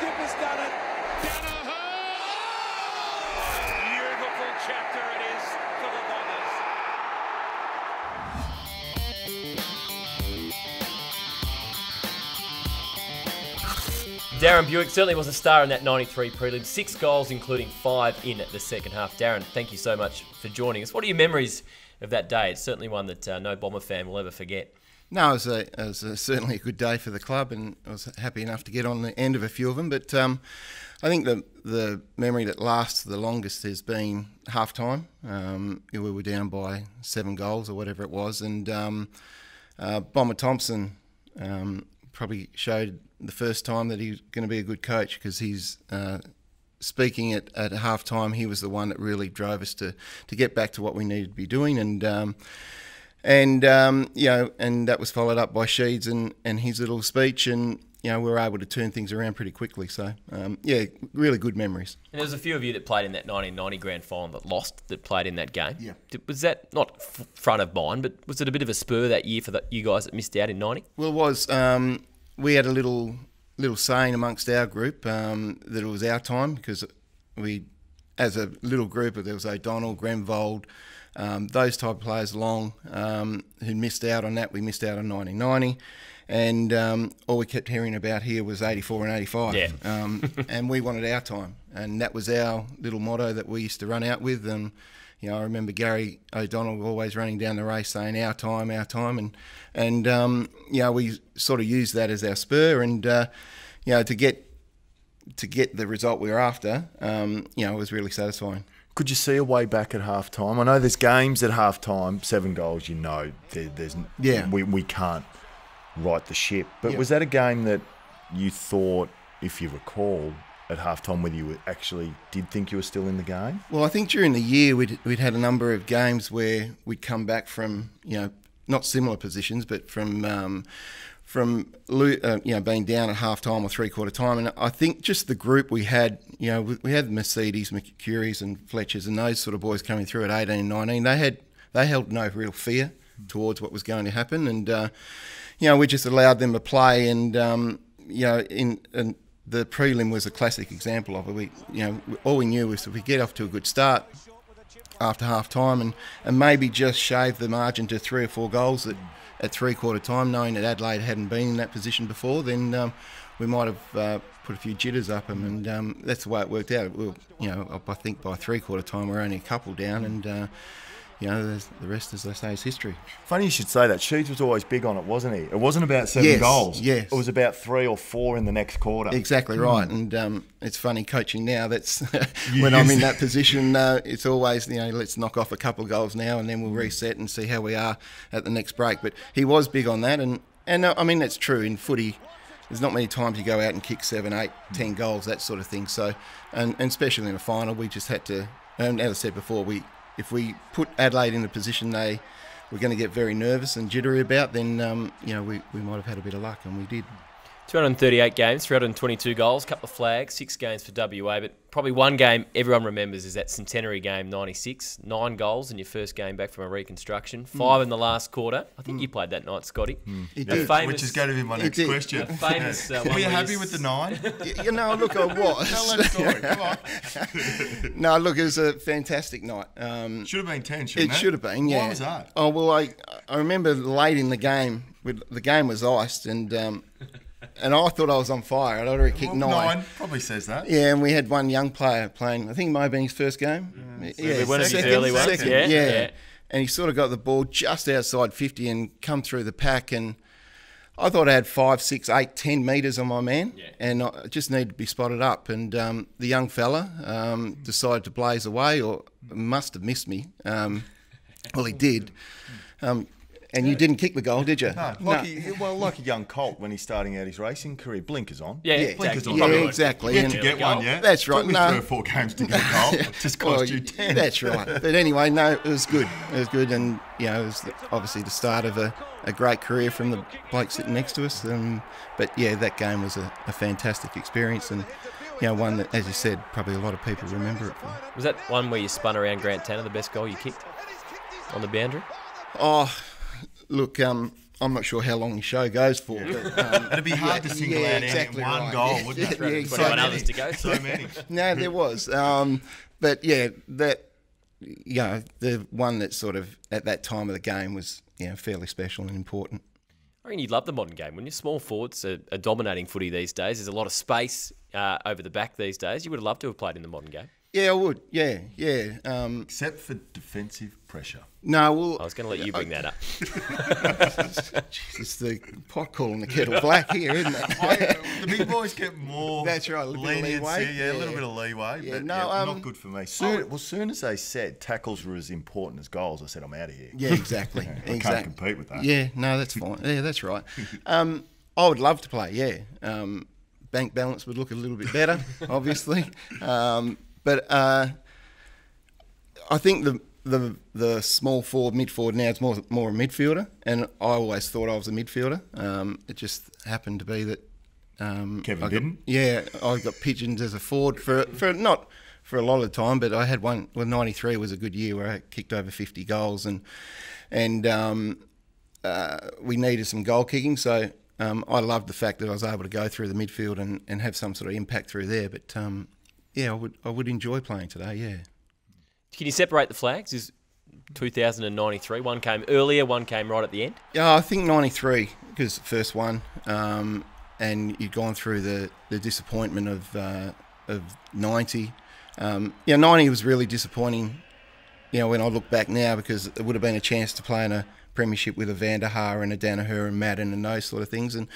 has done it. Beautiful chapter it is for the Bombers. Darren Bewick certainly was a star in that 93 prelim. 6 goals, including 5 in the second half. Darren, thank you so much for joining us. What are your memories of that day? It's certainly one that no Bomber fan will ever forget. No, it was certainly a good day for the club, and I was happy enough to get on the end of a few of them. But I think the memory that lasts the longest has been half-time. We were down by 7 goals or whatever it was, and Bomber Thompson probably showed the first time that he's going to be a good coach, because he's speaking at half-time. He was the one that really drove us to get back to what we needed to be doing, and that was followed up by Sheeds and his little speech, and we were able to turn things around pretty quickly. So really good memories. And there was a few of you that played in that 1990 grand final that played in that game. Yeah. Was that not front of mind, but was it a bit of a spur that year for you guys that missed out in 90? Well, it was. We had a little saying amongst our group that it was our time, because we, as a little group, there was O'Donnell, Grenvold, those type of players along who missed out on that. We missed out on 1990, and all we kept hearing about here was 84 and 85. Yeah. And we wanted our time, and that was our little motto that we used to run out with. And I remember Gary O'Donnell always running down the race saying our time, and we sort of used that as our spur, and to get the result we were after, it was really satisfying. Could you see a way back at half-time? I know there's games at half-time, 7 goals, we can't right the ship. But was that a game that you thought, if you recall, at half-time, whether you actually did think you were still in the game? Well, I think during the year we'd had a number of games where we'd come back from, not similar positions, but from being down at half-time or three-quarter time. And I think just the group we had, we had Mercedes, McCurries and Fletchers and those sort of boys coming through at 18 and 19. They held no real fear towards what was going to happen. And, we just allowed them to play. And, the prelim was a classic example of it. All we knew was if we get off to a good start after half-time and maybe just shave the margin to 3 or 4 goals at three-quarter time, knowing that Adelaide hadn't been in that position before, then we might have put a few jitters up them, and that's the way it worked out. I think by three-quarter time we're only a couple down, and the rest, as they say, is history. Funny you should say that. Sheeds was always big on it, wasn't he? It wasn't about 7 goals. Yes. It was about 3 or 4 in the next quarter. Exactly right. And it's funny coaching now. That's when I'm in that position. It's always let's knock off a couple of goals now, and then we'll reset and see how we are at the next break. But he was big on that, and I mean that's true in footy. There's not many times you go out and kick 7, 8, 10 goals, that sort of thing. So, and especially in a final, we just had to. And as I said before, if we put Adelaide in a position they were going to get very nervous and jittery about, then we might have had a bit of luck, and we did. 238 games, 322 goals, couple of flags, 6 games for WA, but probably one game everyone remembers is that centenary game, 96. 9 goals in your first game back from a reconstruction, 5 in the last quarter. I think you played that night, Scotty. Which is going to be my next question. Famous. Were you happy with the 9? Look, I was. Tell that story, come on. No, look, it was a fantastic night. Should have been 10, shouldn't it? It should have been, yeah. Why was that? Oh, well, I remember late in the game, the game was iced, and I thought I was on fire. I'd already kicked 9. Probably says that. Yeah, and we had one young player playing. I think it might have been his first game. Yeah, one of his early ones. Second, yeah. And he sort of got the ball just outside 50 and come through the pack. And I thought I had 5, 6, 8, 10 metres on my man, and I just needed to be spotted up. And the young fella decided to blaze away, or must have missed me. Well, he did. And you didn't kick the goal, did you? No. Like a young colt when he's starting out his racing career. Blinkers on. Yeah, blinkers on. Yeah, exactly. You had to get one, yeah? That's right. Took me 3 or 4 games to get a goal. It just cost you 10. That's right. But anyway, no, it was good. It was good, and it was obviously the start of a great career from the bloke sitting next to us. But yeah, that game was a fantastic experience, and one that, as you said, probably a lot of people remember it for. Was that one where you spun around Grant Tanner, the best goal you kicked on the boundary? Oh, look, I'm not sure how long your show goes for. But, it'd be hard to single out exactly one right. goal, wouldn't it? Yeah, Exactly. Others to go. So many. No, there was. But yeah, that the one that sort of at that time of the game was fairly special and important. I reckon you'd love the modern game. When your small forwards are dominating footy these days, there's a lot of space over the back these days. You would have loved to have played in the modern game. Yeah, I would. Yeah. Except for defensive pressure. No, well, I was going to let you bring that up. it's the pot calling the kettle black here, isn't it? The big boys get more. That's right, a little bit of leeway. Yeah, a little bit of leeway. Yeah, but not good for me. Soon as they said tackles were as important as goals, I said I'm out of here. Yeah, exactly. I can't compete with that. Yeah, no, that's fine. Yeah, that's right. I would love to play. Yeah, bank balance would look a little bit better, obviously. But I think the small forward, mid forward now is more a midfielder, and I always thought I was a midfielder. It just happened to be that Kevin didn't. I got pigeons as a forward for not for a lot of the time, but I had one. Well, 93 was a good year where I kicked over 50 goals, and we needed some goal kicking, so. I loved the fact that I was able to go through the midfield and have some sort of impact through there, but. Yeah, I would enjoy playing today, yeah. Can you separate the flags? Is 2093, one came earlier, one came right at the end? Yeah, I think 93, because the first one, and you'd gone through the disappointment of 90. 90 was really disappointing, when I look back now, because it would have been a chance to play in a premiership with a Vanderhaar and a Danaher and Madden and those sort of things. And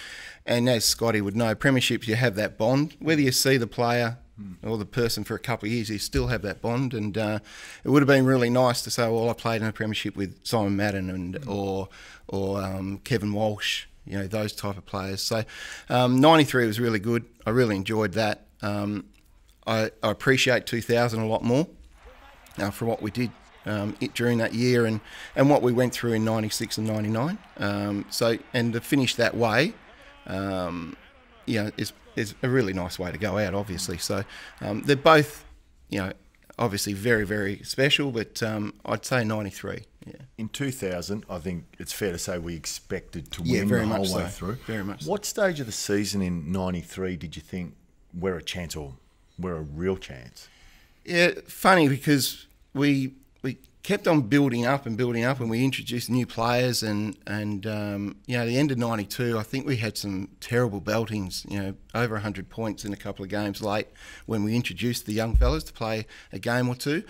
as Scotty would know, premierships, you have that bond. Whether you see the player or the person for a couple of years, you still have that bond. And it would have been really nice to say, well, I played in a premiership with Simon Madden or Kevin Walsh, those type of players. So 93 was really good. I really enjoyed that. I appreciate 2000 a lot more for what we did during that year and what we went through in 96 and 99. And to finish that way, is a really nice way to go out, obviously. So they're both, obviously very, very special, but I'd say 93. Yeah. In 2000, I think it's fair to say we expected to win the whole way through. Very much so. What stage of the season in 93 did you think we're a chance or we're a real chance? Yeah, funny because we kept on building up and we introduced new players and the end of 92, I think we had some terrible beltings, over 100 points in a couple of games late when we introduced the young fellas to play a game or two.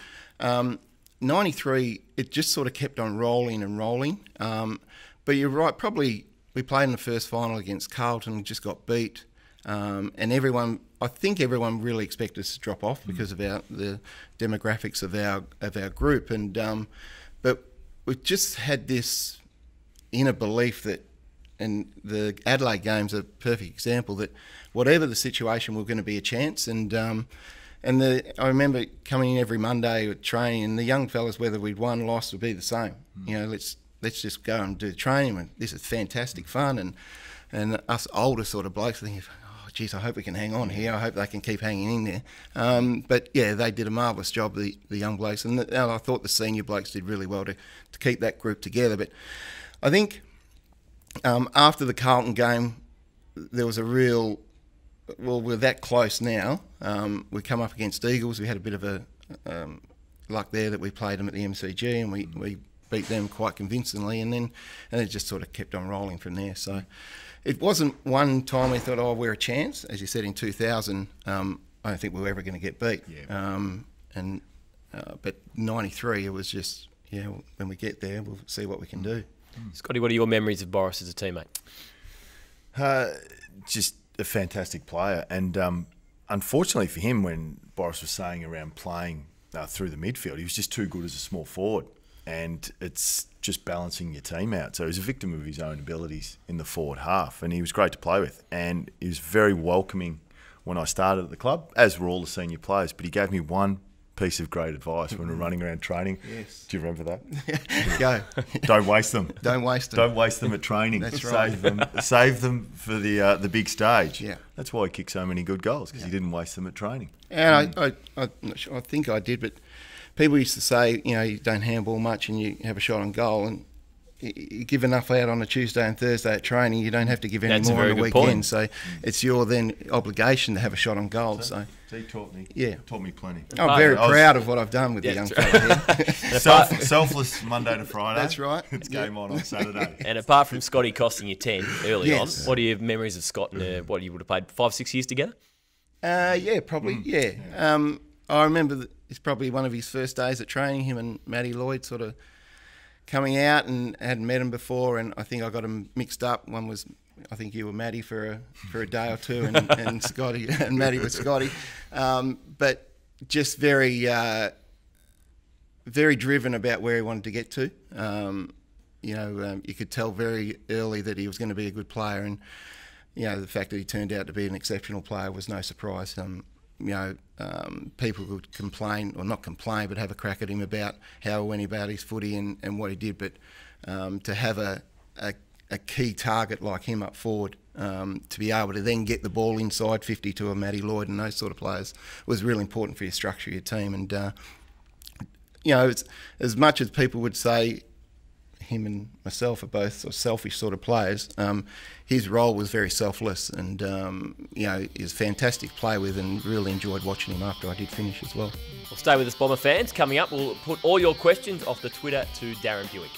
93, it just sort of kept on rolling. But you're right, probably we played in the first final against Carlton and just got beat. And I think everyone really expected us to drop off because of the demographics of our group, but we just had this inner belief that, and the Adelaide game's a perfect example, that whatever the situation, we're going to be a chance. I remember coming in every Monday at training, and the young fellas, whether we'd won, lost, would be the same. Let's just go and do the training. And this is fantastic fun, and us older sort of blokes thinking, geez, I hope we can hang on here. I hope they can keep hanging in there. But yeah, they did a marvellous job, the young blokes, and I thought the senior blokes did really well to keep that group together. But I think after the Carlton game, there was a real, well, we're that close now. We come up against Eagles. We had a bit of a luck there that we played them at the MCG, and we beat them quite convincingly, and it just sort of kept on rolling from there. So it wasn't one time we thought, we're a chance. As you said, in 2000, I don't think we were ever going to get beat. Yeah. But 93, it was just, when we get there, we'll see what we can do. Scotty, what are your memories of Boris as a teammate? Just a fantastic player. And unfortunately for him, when Boris was saying around playing through the midfield, he was just too good as a small forward. And it's just balancing your team out. So he was a victim of his own abilities in the forward half, and he was great to play with. And he was very welcoming when I started at the club, as were all the senior players. But he gave me one piece of great advice when we were running around training. Yes. Do you remember that? Go. Don't waste them. Don't waste them. Don't waste them at training. That's right. Save them for the big stage. Yeah. That's why he kicked so many good goals, because he didn't waste them at training. And I'm not sure, I think I did, but people used to say, you don't handball much and you have a shot on goal, and you give enough out on a Tuesday and Thursday at training, you don't have to give any That's more on the weekend. Point. So it's your then obligation to have a shot on goal. So he taught me. Yeah, taught me plenty. I'm very proud of what I've done with the young fella here. Selfless Monday to Friday. That's right. It's game on Saturday. And apart from Scotty costing you 10 early Yes. on, what are your memories of Scott and what you would have played 5-6 years together? Yeah, probably. Yeah. I remember it's probably one of his first days at training. Him and Matty Lloyd sort of coming out, and hadn't met him before, and I think I got them mixed up. One was, I think you were Matty for a day or two, and Scotty and Matty was Scotty, but just very driven about where he wanted to get to. You could tell very early that he was going to be a good player, and the fact that he turned out to be an exceptional player was no surprise. People could complain, or not complain, but have a crack at him about how he went about his footy and what he did. But to have a key target like him up forward, to be able to then get the ball inside 50 to a Matty Lloyd and those sort of players was really important for your structure of your team. And, it's, as much as people would say him and myself are both sort of selfish sort of players, his role was very selfless, and he was fantastic to play with, and really enjoyed watching him after I did finish as well. Well, stay with us, Bomber fans. Coming up, we'll put all your questions off the Twitter to Darren Bewick.